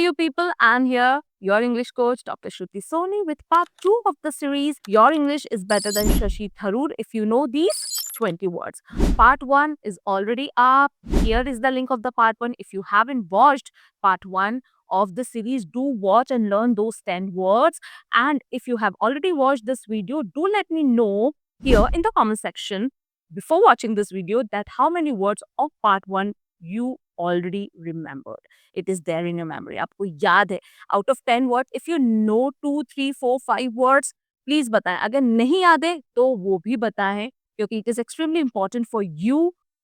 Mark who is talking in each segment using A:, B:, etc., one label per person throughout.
A: you people, and here your English coach Dr. Shruti Soni with part 2 of the series Your English is Better Than Shashi Tharoor if you know these 20 words. Part 1 is already up. Here is the link of the part 1. If you haven't watched part 1 of the series, do watch and learn those 10 words. And if you have already watched this video, do let me know here in the comment section before watching this video that how many words of part 1 you already remembered. It is there in your memory. आपको याद है. Out of 10 words, if you know 2, 3, 4, 5 words, please बताएं. अगर नहीं याद है तो वो भी बताएं क्योंकि it is extremely important for you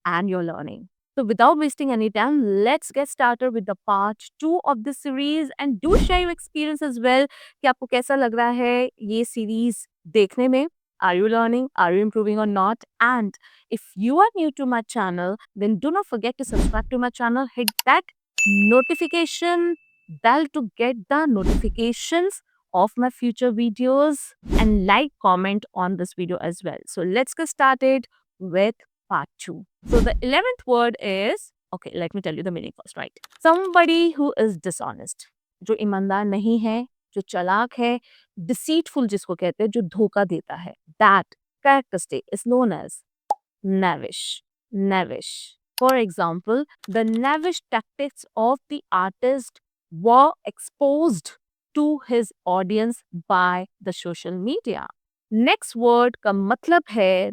A: and your learning. So without wasting any time, let's get started with the part 2 of this series and do share your experience as well कि आपको कैसा लग रहा है ये series देखने में. Are you learning? Are you improving or not? And if you are new to my channel, then do not forget to subscribe to my channel. Hit that notification bell to get the notifications of my future videos and like, comment on this video as well. So let's get started with part 2. So the 11th word is, okay, let me tell you the meaning first, right? Somebody who is dishonest. जो ईमानदार नहीं है, जो चालाक है, deceitful जिसको कहते हैं, जो धोखा देता है. That characteristic is known as knavish. Knavish. For example, the knavish tactics of the artist were exposed to his audience by the social media. Next word का मतलब है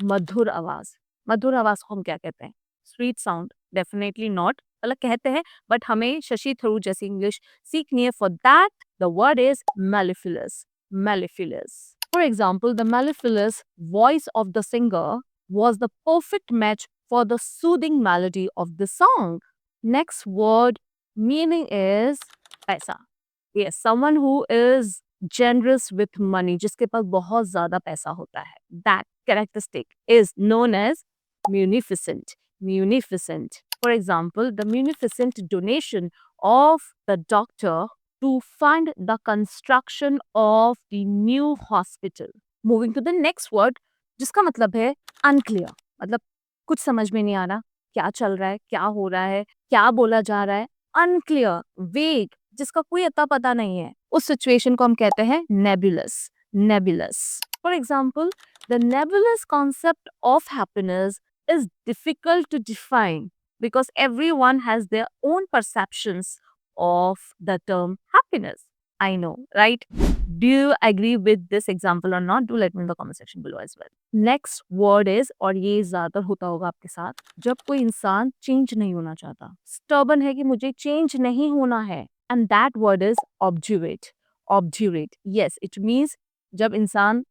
A: मधुर आवाज. मधुर आवाज को हम क्या कहते हैं? Sweet sound. Definitely not. मतलब कहते हैं बट हमें शशि थरूर जैसी इंग्लिश सीखनी है. For that the word is mellifluous. Mellifluous. For example, the mellifluous voice of the singer was the perfect match for the soothing melody of the song. Next word meaning is पैसा. Yes, someone who is generous with money, जिसके पास बहुत ज्यादा पैसा होता है. That characteristic is known as munificent. Munificent. For example, the munificent donation of the doctor to fund the construction of the new hospital. Moving to the next word, जिसका मतलब है unclear. मतलब कुछ समझ में नहीं आ रहा, क्या चल रहा है, क्या हो रहा है, क्या बोला जा रहा है. Unclear, vague, जिसका कोई अता पता नहीं है. उस सिचुएशन को हम कहते हैं nebulous. Nebulous. For example, the nebulous concept of happiness is difficult to define because everyone has their own perceptions of the term happiness. I know, right? Do you agree with this example or not? Do let me in the comment section below as well. Next word is, और ये ज़्यादातर होता होगा आपके साथ, जब कोई इंसान चेंज नहीं होना चाहता, stubborn है कि मुझे चेंज नहीं होना है, and that word is obdurate. Obdurate. Yes, it means जब इंसान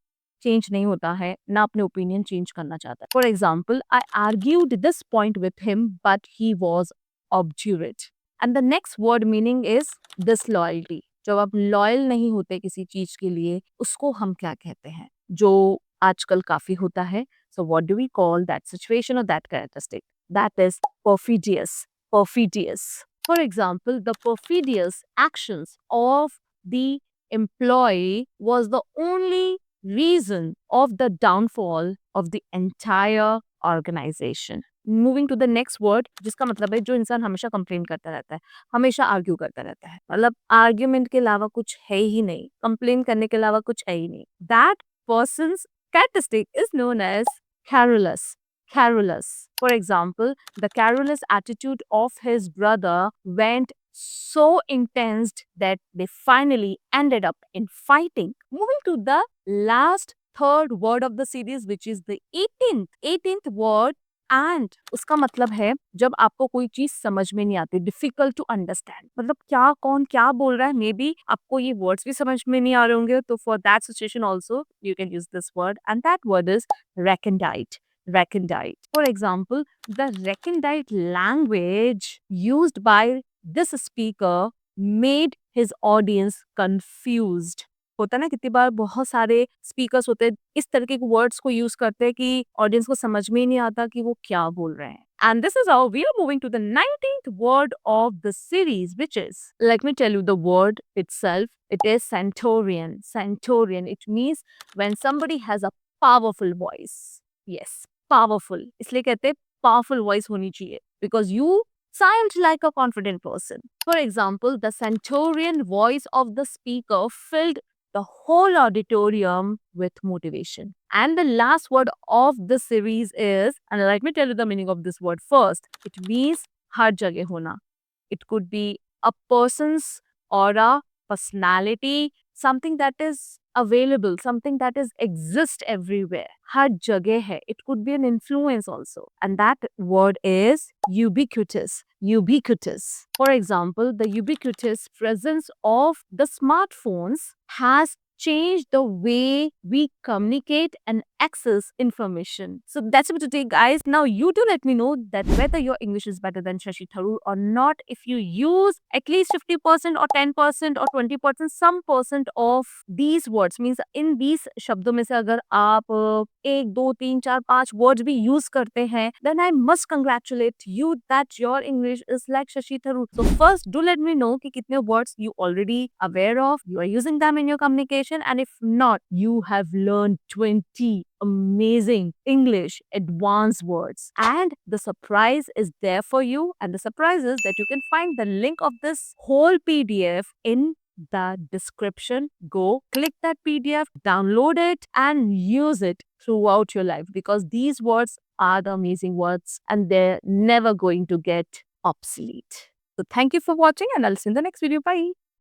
A: चेंज नहीं होता है, ना अपने ओपिनियन चेंज करना चाहता है. For example, I argued this point with him but he was obdurate. And the next word meaning is disloyalty. जब आप लॉयल नहीं होते किसी चीज के लिए, उसको हम क्या कहते हैं, जो आजकल काफी होता है. So what do we call that situation और that characteristic? That is perfidious. Perfidious. For example, the perfidious actions of the employee was the only reason of the downfall of the entire organization. Moving to the next word, जिसका मतलब है जो इंसान हमेशा complain करता रहता है, हमेशा आर्ग्यू करता रहता है. मतलब आर्ग्यूमेंट के अलावा कुछ है ही नहीं, कंप्लेन करने के अलावा कुछ है ही नहीं. That person's characteristic is known as careless. Careless. For example, the careless attitude of his brother went so intense that they finally ended up in fighting. Moving to the last third word of the series, which is the 18th word, and उसका मतलब है जब आपको कोई चीज समझ में नहीं आती, डिफिकल्ट टू अंडरस्टैंड. मतलब क्या कौन क्या बोल रहा है, मे बी आपको ये वर्ड्स भी समझ में नहीं आ रहे होंगे, तो for that situation also you can use this word, and that word is recondite. Recondite. For example, the recondite language used by this speaker made his audience confused. होता ना, कितनी बार बहुत सारे स्पीकर्स होते हैं इस तरीके के वर्ड्स को यूज करते हैं कि ऑडियंस को समझ में ही नहीं आता कि वो क्या बोल रहे हैं. And this is how we are moving to the 19th word of the series, which is, let me tell you the word itself. It is centurion. Centurion. It means when somebody has a powerful voice. Yes, powerful. इसलिए कहते हैं powerful voice होनी चाहिए because you Sound like a confident person. For example, the stentorian voice of the speaker filled the whole auditorium with motivation. And the last word of the series is, and let me tell you the meaning of this word first. It means har jagah hona. It could be a person's aura, personality, something that is available, something that is exist everywhere. Har jagah hai. It could be an influence also. And that word is ubiquitous. Ubiquitous. For example, the ubiquitous presence of the smartphones has changed the way we communicate and access information. So that's it for today, guys. Now you do let me know that whether your English is better than Shashi Tharoor or not. If you use at least 50% or 10% or 20%, some percent of these words, means in these शब्दों में से अगर आप एक दो तीन चार पांच words भी use करते हैं, then I must congratulate you that your English is like Shashi Tharoor. So first, do let me know कि कितने words you already aware of, you are using them in your communication, and if not, you have learned 20 amazing English advanced words. And the surprise is there for you. And the surprise is that you can find the link of this whole PDF in the description. Go click that PDF, download it, and use it throughout your life, because these words are the amazing words and they're never going to get obsolete. So thank you for watching, and I'll see you in the next video. Bye.